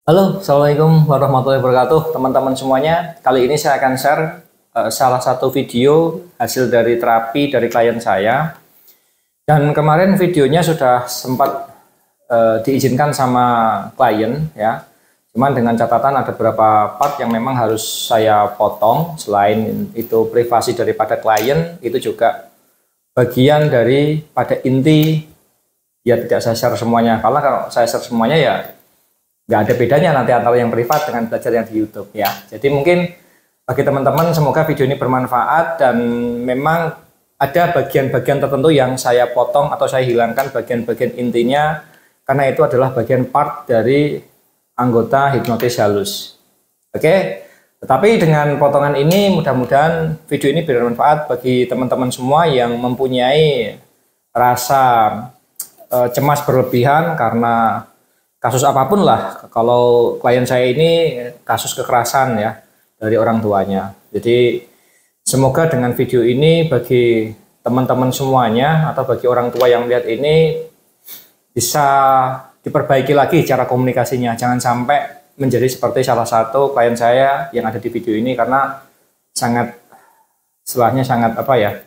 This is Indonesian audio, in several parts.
Halo, Assalamualaikum warahmatullahi wabarakatuh, teman-teman semuanya. Kali ini saya akan share salah satu video hasil dari terapi dari klien saya. Dan kemarin videonya sudah sempat diizinkan sama klien, ya. Cuman dengan catatan ada beberapa part yang memang harus saya potong. Selain itu privasi daripada klien, itu juga bagian daripada inti. Ya tidak saya share semuanya. Karena kalau saya share semuanya ya nggak ada bedanya nanti antara yang privat dengan belajar yang di YouTube ya. Jadi mungkin bagi teman-teman semoga video ini bermanfaat dan memang ada bagian-bagian tertentu yang saya potong atau saya hilangkan bagian-bagian intinya karena itu adalah bagian part dari anggota hipnotis halus. Oke, tetapi dengan potongan ini mudah-mudahan video ini bermanfaat bagi teman-teman semua yang mempunyai rasa cemas berlebihan karena kasus apapun lah. Kalau klien saya ini kasus kekerasan ya dari orang tuanya. Jadi semoga dengan video ini bagi teman-teman semuanya atau bagi orang tua yang lihat ini bisa diperbaiki lagi cara komunikasinya. Jangan sampai menjadi seperti salah satu klien saya yang ada di video ini karena sangat istilahnya sangat apa ya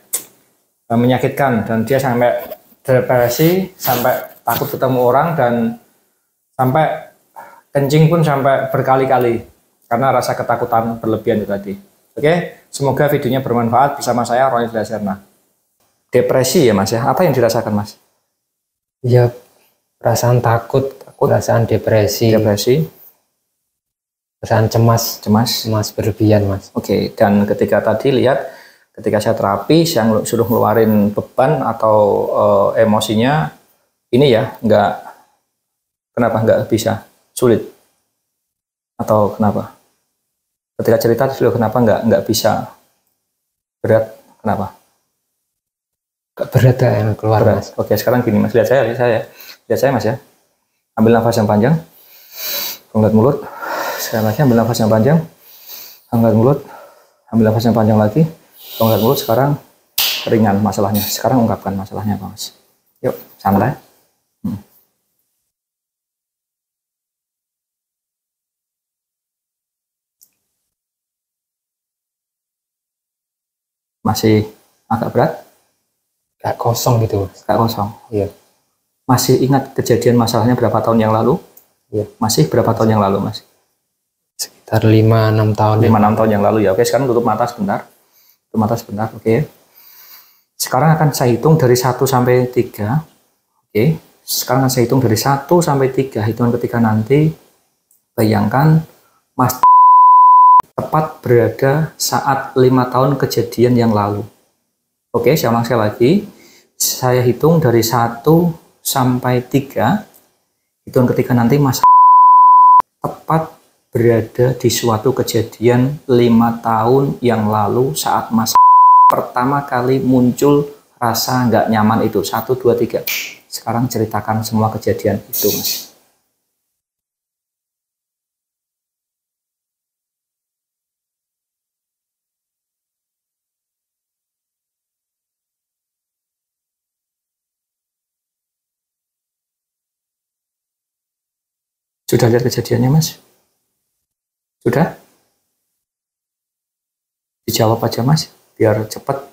menyakitkan dan dia sampai depresi, sampai takut ketemu orang dan sampai kencing pun sampai berkali-kali karena rasa ketakutan berlebihan itu tadi. Oke, semoga videonya bermanfaat. Bersama saya Roni Daserna. Depresi ya Mas ya? Apa yang dirasakan Mas? Ya, perasaan takut, perasaan depresi, perasaan cemas berlebihan Mas. Oke, dan ketika tadi lihat, ketika saya terapi, saya suruh ngeluarin beban atau emosinya, ini ya nggak. Kenapa nggak bisa? Sulit? Atau kenapa? Ketika cerita dulu kenapa nggak bisa? Berat? Kenapa? Gak berat yang keluar berat. Mas. Oke, sekarang gini Mas, lihat saya Mas ya. Ambil nafas yang panjang, angkat mulut. Sekali lagi ambil nafas yang panjang, angkat mulut. Ambil nafas yang panjang lagi, angkat mulut. Sekarang ringan masalahnya. Sekarang ungkapkan masalahnya apa Mas? Yuk, santai. Masih agak berat? Gak kosong gitu. Gak kosong? Iya. Masih ingat kejadian masalahnya berapa tahun yang lalu? Iya. Masih berapa tahun yang lalu Mas? Sekitar 5-6 tahun. 5-6 tahun yang lalu ya. Oke, sekarang tutup mata sebentar. Tutup mata sebentar, oke. Sekarang akan saya hitung dari 1 sampai 3. Oke, sekarang akan saya hitung dari 1 sampai 3. Hitungan ketiga nanti, bayangkan Mas tepat berada saat 5 tahun kejadian yang lalu. Oke, saya ulang sekali lagi. Saya hitung dari 1 sampai 3. Hitungan ketiga nanti Mas tepat berada di suatu kejadian 5 tahun yang lalu saat Mas pertama kali muncul rasa nggak nyaman itu. 1, 2, 3. Sekarang ceritakan semua kejadian itu Mas. Sudah lihat kejadiannya Mas? Sudah? Dijawab aja Mas, biar cepat.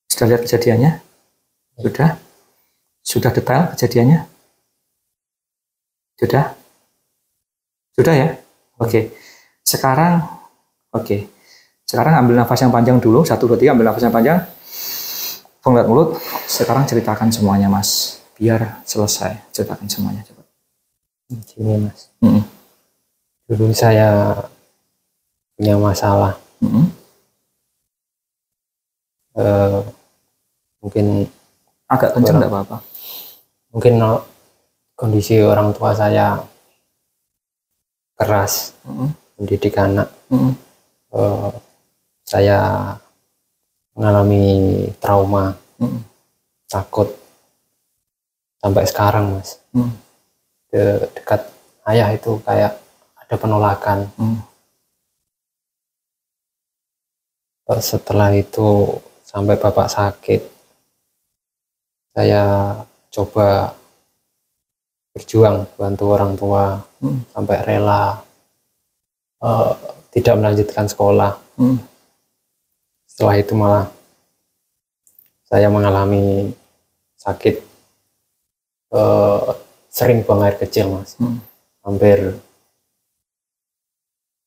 Sudah lihat kejadiannya? Sudah? Sudah detail kejadiannya? Sudah? Sudah ya? Oke. Sekarang, oke. Sekarang ambil nafas yang panjang dulu. 1, 2, 3, ambil nafas yang panjang. Pengelat mulut. Sekarang ceritakan semuanya Mas, biar selesai. Ceritakan semuanya cepat. Gini Mas. Dulu saya punya masalah. Mungkin agak kencang enggak apa-apa. Mungkin kondisi orang tua saya keras, mendidik anak. Saya mengalami trauma, takut sampai sekarang Mas. Dekat ayah itu kayak ada penolakan. Setelah itu sampai bapak sakit, saya coba berjuang bantu orang tua sampai rela tidak melanjutkan sekolah. Setelah itu malah saya mengalami sakit, sering buang air kecil, Mas. Hampir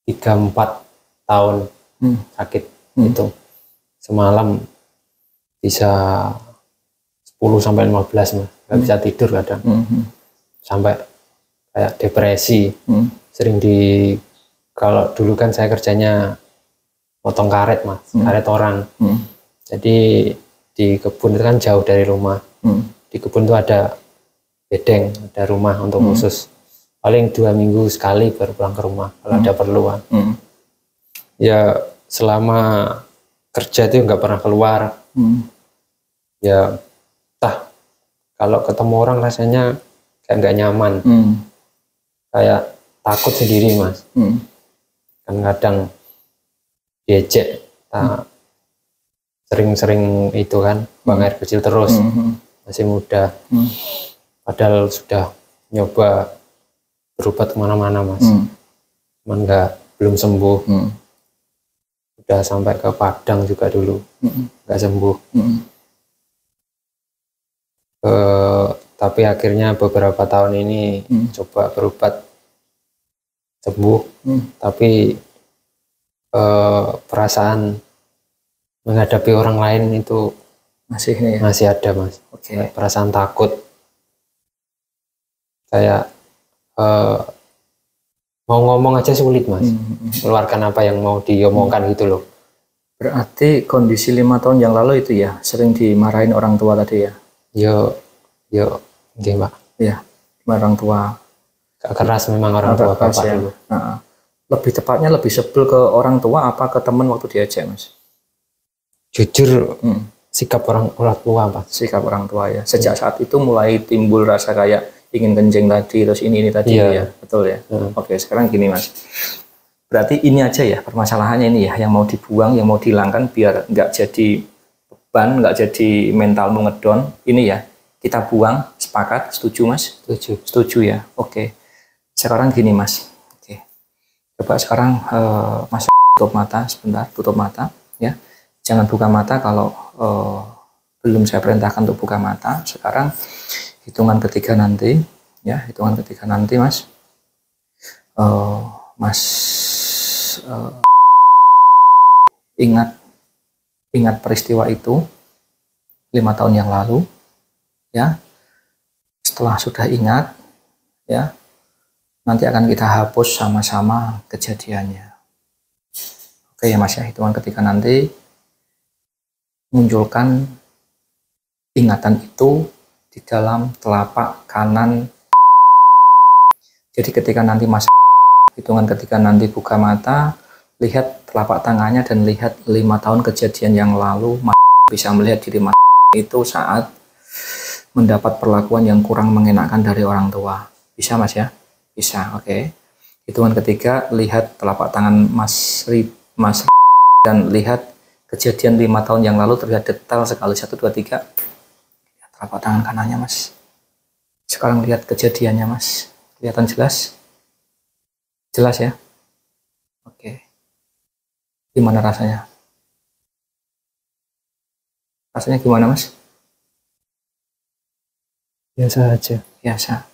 3-4 tahun sakit itu. Semalam bisa 10-15, Mas. Nggak bisa tidur kadang. Sampai kayak depresi. Kalau dulu kan saya kerjanya potong karet, Mas. Karet orang. Jadi di kebun itu kan jauh dari rumah. Di kebun itu ada bedeng, ada rumah untuk khusus. Paling 2 minggu sekali baru pulang ke rumah kalau ada perluan. Ya selama kerja itu nggak pernah keluar. Ya kalau ketemu orang rasanya kayak nggak nyaman. Kayak takut sendiri, Mas. Kan kadang diejek, sering-sering itu kan, buang air kecil terus. Masih muda. Padahal sudah nyoba berobat kemana-mana, Mas. Cuman belum sembuh. Udah sampai ke Padang juga dulu, nggak sembuh. Tapi akhirnya beberapa tahun ini coba berobat, sembuh. Tapi perasaan menghadapi orang lain itu masih ada, Mas. Perasaan takut, kayak mau ngomong aja sulit, Mas. Keluarkan apa yang mau diomongkan gitu loh. Berarti kondisi 5 tahun yang lalu itu ya sering dimarahin orang tua tadi ya? Yo, gimana? Ya, orang tua. Gak keras memang orang tua bapak ya. dulu. Lebih tepatnya lebih sebel ke orang tua apa ke teman waktu diajak, Mas? Jujur, sikap orang tua, Pak. Sikap orang tua ya. Sejak saat itu mulai timbul rasa kayak ingin kencing tadi, terus ini tadi ya, betul ya. Oke, sekarang gini, Mas. Berarti ini aja ya permasalahannya ini ya, yang mau dibuang, yang mau dihilangkan biar nggak jadi beban, nggak jadi mentalmu ngedon. Ini ya, kita buang, sepakat, setuju, Mas? Setuju ya. Oke. Sekarang gini, Mas. Oke. Coba sekarang Mas tutup mata sebentar, tutup mata ya. Jangan buka mata kalau belum saya perintahkan untuk buka mata. Sekarang hitungan ketiga nanti ya, hitungan ketiga nanti, Mas. Ingat peristiwa itu 5 tahun yang lalu ya. Setelah sudah ingat ya, nanti akan kita hapus sama-sama kejadiannya. Oke ya, Mas ya, hitungan ketiga nanti munculkan ingatan itu di dalam telapak kanan. Jadi ketika nanti Mas hitungan ketiga nanti buka mata, lihat telapak tangannya dan lihat 5 tahun kejadian yang lalu. Mas bisa melihat diri Mas itu saat mendapat perlakuan yang kurang mengenakan dari orang tua. Bisa, Mas ya? Bisa, oke. Hitungan ketiga, lihat telapak tangan Mas dan lihat kejadian 5 tahun yang lalu terlihat detail sekali. 1, 2, 3. Lihat telapak tangan kanannya, Mas. Sekarang lihat kejadiannya, Mas. Kelihatan jelas? Jelas ya? Oke. Gimana rasanya? Rasanya gimana, Mas? Biasa aja. Biasa.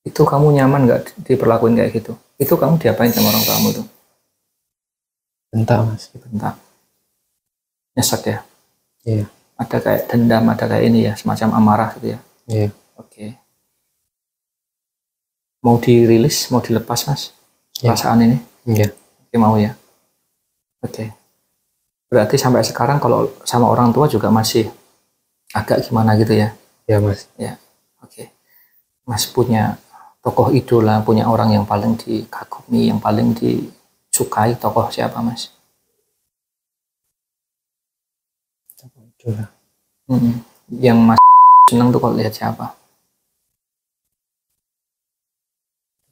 Itu kamu nyaman nggak diperlakuin kayak gitu? Itu kamu diapain sama orang kamu tuh? Bentak, Mas. Bentak. Nyesek ya? Iya. Ada kayak dendam, ada kayak ini ya, semacam amarah gitu ya? Iya. Oke. Mau dirilis, mau dilepas, Mas? Perasaan ini? Iya. Oke, mau ya? Oke. Berarti sampai sekarang kalau sama orang tua juga masih agak gimana gitu ya? Ya, Mas. Ya. Oke. Mas punya tokoh idola, punya orang yang paling dikagumi, yang paling disukai, tokoh siapa, Mas? Tokoh idola. Yang Mas senang tuh kalau lihat siapa?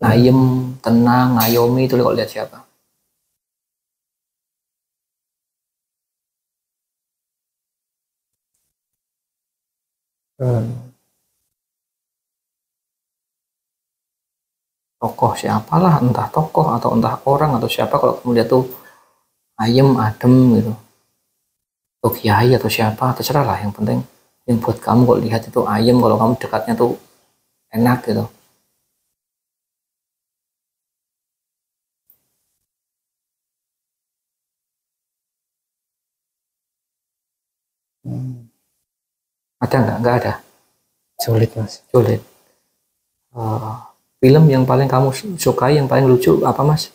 Ayem, tenang, ngayomi itu kalau lihat siapa? tokoh siapalah, entah tokoh atau entah orang atau siapa, kalau kamu lihat tuh ayem adem gitu, atau kiai atau siapa terserah lah, yang penting yang buat kamu kalau lihat itu ayem, kalau kamu dekatnya tuh enak gitu. Ada nggak? Nggak ada. Sulit mas. Sulit. Film yang paling kamu sukai, yang paling lucu apa mas?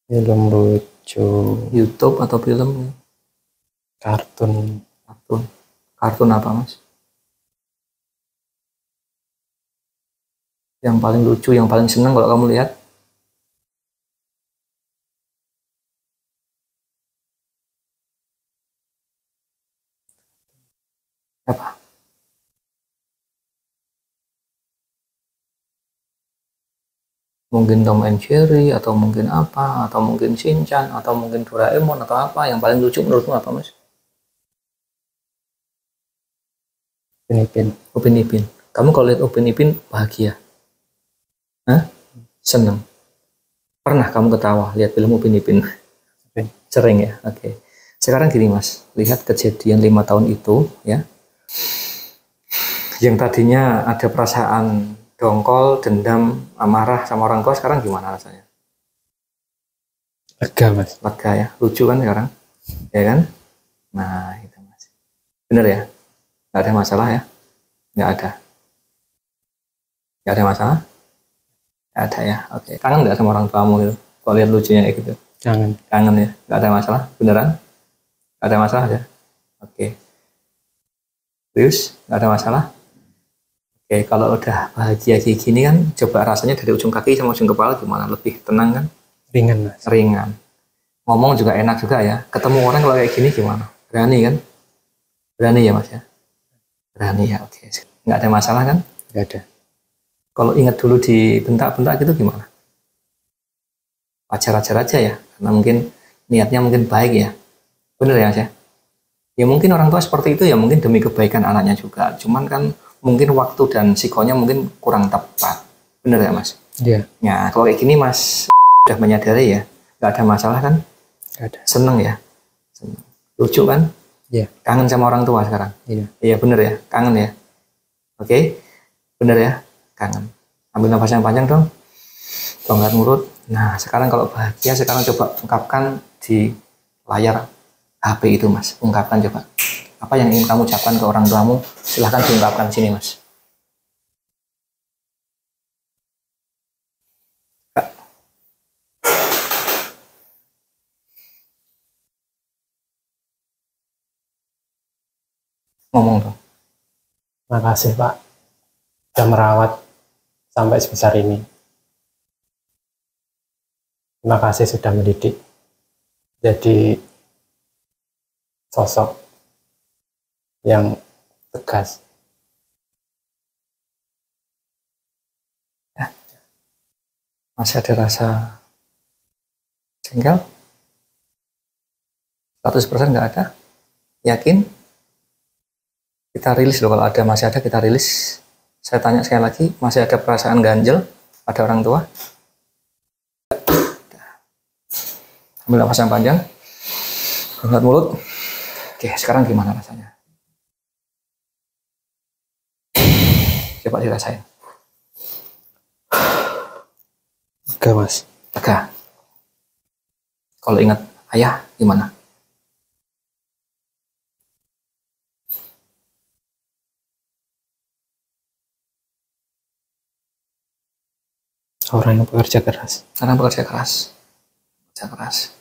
Film lucu. YouTube atau film? Kartun. Kartun apa mas? Yang paling lucu, yang paling senang kalau kamu lihat? Apa? Mungkin Tom and Jerry, atau mungkin apa, atau mungkin Shinchan, atau mungkin Doraemon, atau apa yang paling lucu menurutmu apa mas? Upin Ipin. Upin Ipin. Kamu kalau lihat Upin Ipin bahagia? Hah? Seneng? Pernah kamu ketawa lihat film Upin Ipin? Sering ya? Oke. Sekarang gini mas, lihat kejadian 5 tahun itu ya, yang tadinya ada perasaan dongkol, dendam, amarah sama orang tua, sekarang gimana rasanya? Lega mas. Lega ya, lucu kan sekarang, ya kan? Nah itu mas, bener ya, nggak ada masalah ya, nggak ada masalah, nggak ada ya. Oke. Kangen nggak sama orang tuamu gitu? Kalau lihat lucunya kayak gitu? Kangen ya, nggak ada masalah, beneran? Nggak ada masalah ya? Oke. Serius, nggak ada masalah? Oke, kalau udah bahagia kayak gini kan, coba rasanya dari ujung kaki sama ujung kepala gimana? Lebih tenang kan? Ringan mas. Ringan. Ngomong juga enak juga ya. Ketemu orang kalau kayak gini gimana? Berani kan? Berani ya mas ya? Berani ya, oke. Nggak ada masalah kan? Nggak ada. Kalau ingat dulu di bentak-bentak gitu gimana? Wajar-wajar aja ya, karena mungkin niatnya mungkin baik ya. Bener ya mas ya? Ya mungkin orang tua seperti itu ya, mungkin demi kebaikan anaknya juga. Cuman kan mungkin waktu dan sikonya mungkin kurang tepat. Bener ya mas? Iya. Ya kalau kayak gini mas udah menyadari ya, nggak ada masalah kan? Nggak ada. Seneng ya? Seneng. Lucu kan? Iya. Kangen sama orang tua sekarang? Iya. Iya bener ya? Kangen ya? Oke? Bener ya? Kangen. Ambil nafas yang panjang dong. Bongkar mulut. Nah sekarang kalau bahagia, sekarang coba ungkapkan di layar HP itu mas. Ungkapkan coba. Apa yang ingin kamu ucapkan ke orang tuamu, silahkan diungkapkan sini mas. Ngomong dong. Makasih pak, sudah merawat sampai sebesar ini. Terima kasih sudah mendidik jadi sosok yang tegas. Ya. Masih ada rasa jengkel? 100% nggak ada? Yakin? Kita rilis loh, kalau ada, masih ada kita rilis. Saya tanya sekali lagi, masih ada perasaan ganjel pada orang tua? Ambil nafas yang panjang, angkat mulut. Oke, sekarang gimana rasanya? Coba dirasain. Lega mas. Lega. Kalau ingat ayah gimana? Orang yang bekerja keras. Orang bekerja keras. Bekerja keras.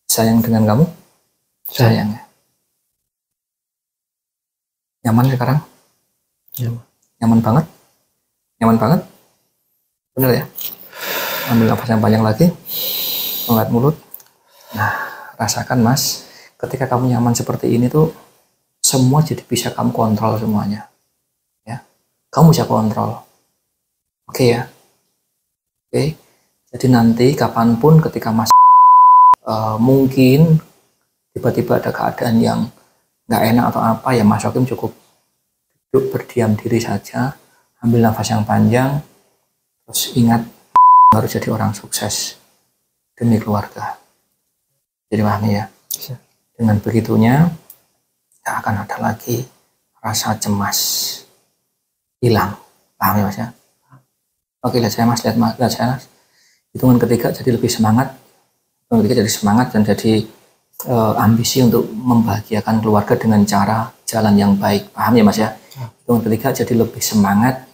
Sayang dengan kamu? Sayang ya. Nyaman sekarang? Nyaman. Nyaman banget? Nyaman banget? Bener ya? Ambil nafas yang panjang lagi. Angkat mulut. Nah, rasakan mas, ketika kamu nyaman seperti ini tuh, semua jadi bisa kamu kontrol semuanya. Ya, kamu bisa kontrol. Oke ya? Oke. Jadi nanti kapanpun ketika mas mungkin tiba-tiba ada keadaan yang nggak enak atau apa, ya Mas Hakim cukup duduk berdiam diri saja, ambil nafas yang panjang, Terus ingat, harus jadi orang sukses demi keluarga. Jadi pahami ya. Dengan begitunya, tidak akan ada lagi rasa cemas. Hilang. Paham ya Mas ya? Oke, lihat saya Mas, lihat saya Mas. Hitungan ketiga jadi lebih semangat. Hitungan ketiga jadi semangat dan jadi ambisi untuk membahagiakan keluarga dengan cara jalan yang baik. Paham ya Mas ya? Hitungan ketiga jadi lebih semangat,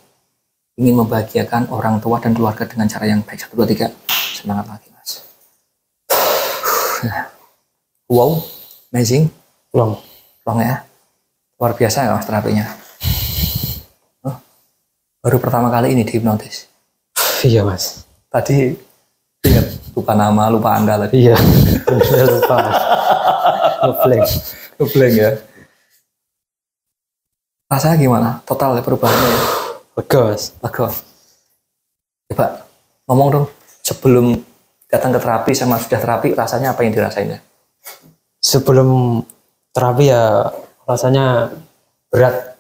ingin membahagiakan orang tua dan keluarga dengan cara yang baik. 1, 2, 3. Semangat lagi Mas. Wow, amazing. Long ya. Luar biasa ya Mas terapinya. Baru pertama kali ini dihipnotis. Iya Mas. Tadi ingat, lupa nama, lupa anda tadi. Iya, benar lupa. Ngeblank ya. Rasanya gimana? Total perubahannya ya? Lega. Coba ngomong dong, sebelum datang ke terapi sama sudah terapi, rasanya apa yang dirasainnya? Sebelum terapi ya rasanya berat.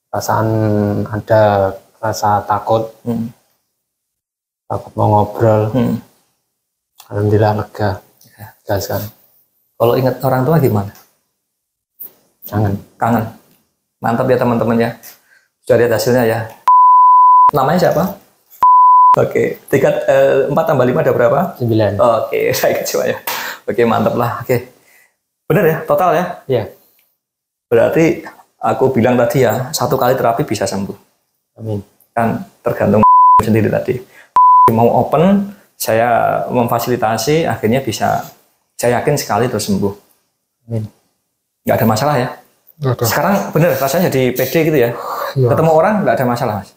Perasaan ada rasa takut. Takut mau ngobrol. Alhamdulillah lega. Sekali. Kalau ingat orang tua gimana? Kangen. Mantap ya teman-teman ya. Sudah lihat hasilnya ya. Namanya siapa? Oke. Tingkat 4 tambah 5 ada berapa? 9. Oke, saya kecewa ya. Oke, mantap lah. Oke. Bener ya? Total ya? Iya. Berarti aku bilang tadi ya, 1 kali terapi bisa sembuh. Amin. Kan tergantung sendiri tadi. Mau open, saya memfasilitasi, akhirnya bisa, saya yakin sekali terus sembuh. Amin. Nggak ada masalah ya? Sekarang bener, rasanya jadi pede gitu ya? Ya. Ketemu orang nggak ada masalah Mas?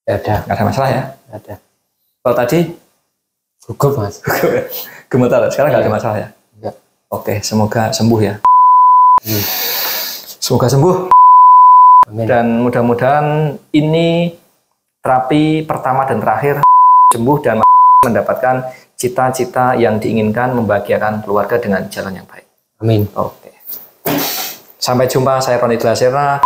Nggak ada masalah ya? Nggak ada. Kalau tadi? Gugup Mas. Gemetar, sekarang nggak ada masalah ya? Enggak. Oke, semoga sembuh ya. Semoga sembuh. Amin. Dan mudah-mudahan ini terapi pertama dan terakhir, sembuh dan mendapatkan cita-cita yang diinginkan, membahagiakan keluarga dengan jalan yang baik. Amin. Oke. Sampai jumpa, saya Roni Dlasirna.